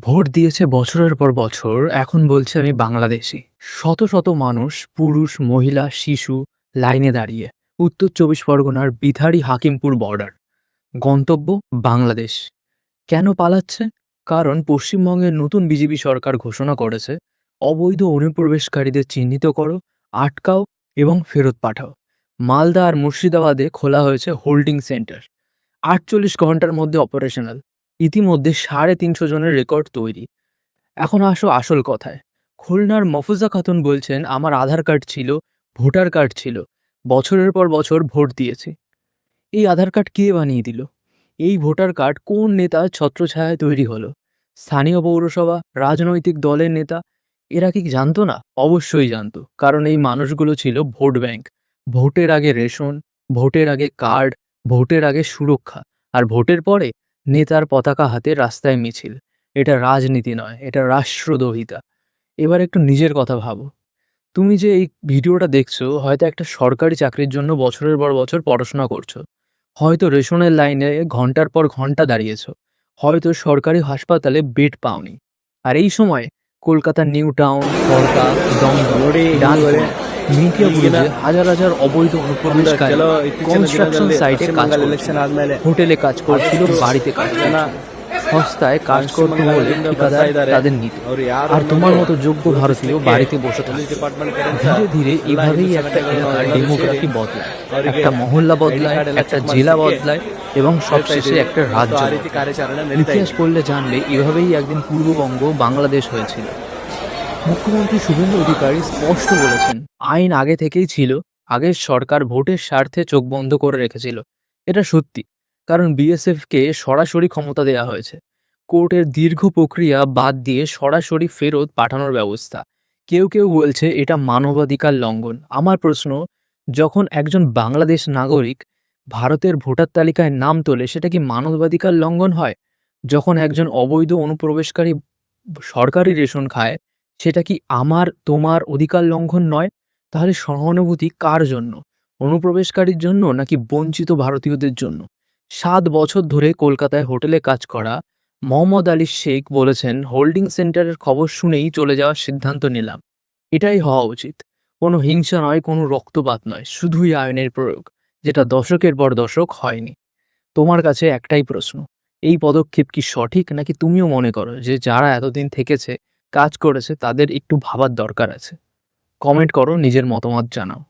Vote দিয়েছে বছরের পর বছর, এখন বলছে আমি বাংলাদেশী। শত শত মানুষ, পুরুষ, মহিলা, শিশু লাইনে দাঁড়িয়ে। উত্তর ২৪ পরগনার বিথারি হাকিমপুর বর্ডার। গন্তব্য বাংলাদেশ। কেন পালাচ্ছে? কারণ পশ্চিমবঙ্গের নতুন বিজেপি সরকার ঘোষণা করেছে অবৈধ অনুপ্রবেশকারীদের চিহ্নিত করো, আটকাও এবং ফেরত পাঠাও। মালদা আর মুর্শিদাবাদে খোলা হয়েছে হোল্ডিং সেন্টার। ৪৮ ঘন্টার মধ্যে অপারেশনাল। ইতিমধ্যে ৩৫০ জনের রেকর্ড তৈরি। এখন আসো আসল কথায়। খুলনার মফুজা খাতুন বলছেন, আমার আধার কার্ড ছিল, ভোটার কার্ড ছিল, বছরের পর বছর ভোট দিয়েছি। এই আধার কার্ড কে বানিয়ে দিল? এই ভোটার কার্ড কোন নেতার ছত্রছায়ায় তৈরি হলো? স্থানীয় পৌরসভা, রাজনৈতিক দলের নেতা? এরা কি জানতো না? অবশ্যই জানতো, কারণ এই মানুষগুলো ছিল ভোট ব্যাংক। ভোটের আগে রেশন, ভোটের আগে কার্ড, ভোটের আগে সুরক্ষা, আর ভোটের পরে নেতার পতাকা হাতে রাস্তায় মিছিল। এটা রাজনীতি নয়, এটা রাষ্ট্রদ্রোহিতা। এবার একটু নিজের কথা ভাবো। তুমি যে এই ভিডিওটা দেখছো, হয়তো একটা সরকারি চাকরির জন্য বছরের পর বছর পড়াশোনা করছো। হয়তো রেশনের লাইনে ঘন্টার পর ঘন্টা দাঁড়িয়েছো। হয়তো সরকারি হাসপাতালে বেড পাওনি। আর এই সময় কলকাতার নিউ টাউন, খড়দা, দমদম, ডানকুনি, মিডিয়াগুলোতে হাজার হাজার অবৈধ অনুপ্রবেশকারী কনস্ট্রাকশন সাইটে কাজ করছিল, হোটেলে কাজ করছিল, বাড়িতে কাজ করছিল। সস্তায় কাজ করতে হলে ঠিকাদার তাদের নিত, আর তোমার মতো যোগ্য ভারতীয় বাড়িতে বসে থাকত। ধীরে ধীরে এভাবেই একটা এলাকার ডেমোগ্রাফি বদলায়, একটা মহল্লা বদলায়, একটা জেলা বদলায়, এবং সবশেষে একটা রাজ্য বদলায়। ইতিহাস পড়লে জানবে এভাবেই একদিন পূর্ববঙ্গ বাংলাদেশ হয়েছিল। মুখ্যমন্ত্রী শুভেন্দু অধিকারী স্পষ্ট বলেছেন, আইন আগে থেকেই ছিল, আগের সরকার ভোটের স্বার্থে চোখ বন্ধ করে রেখেছিল। এটা সত্যি, কারণ বিএসএফকে সরাসরি ক্ষমতা দেওয়া হয়েছে। কোর্টের দীর্ঘ প্রক্রিয়া বাদ দিয়ে সরাসরি ফেরত পাঠানোর ব্যবস্থা। কেউ কেউ বলছে এটা মানবাধিকার লঙ্ঘন। আমার প্রশ্ন, যখন একজন বাংলাদেশ নাগরিক ভারতের ভোটার তালিকায় নাম তোলে, সেটা কি মানবাধিকার লঙ্ঘন হয়? যখন একজন অবৈধ অনুপ্রবেশকারী সরকারি রেশন খায়, সেটা কি আমার তোমার অধিকার লঙ্ঘন নয়? তাহলে সহানুভূতি কার জন্য? অনুপ্রবেশকারীর জন্য নাকি বঞ্চিত ভারতীয়দের জন্য? ৭ বছর ধরে কলকাতায় হোটেলে কাজ করা মোহাম্মদ আলী শেখ বলেছেন, হোল্ডিং সেন্টারের খবর শুনেই চলে যাওয়ার সিদ্ধান্ত নিলাম। এটাই হওয়া উচিত। কোনো হিংসা নয়, কোনো রক্তপাত নয়, শুধুই আইনের প্রয়োগ, যেটা দশকের পর দশক হয়নি। তোমার কাছে একটাই প্রশ্ন, এই পদক্ষেপ কি সঠিক, নাকি তুমিও মনে করো যে যারা এতদিন থেকেছে, কাজ করেছে, তাদের একটু ভাবার দরকার আছে? কমেন্ট করো, নিজের মতামত জানাও।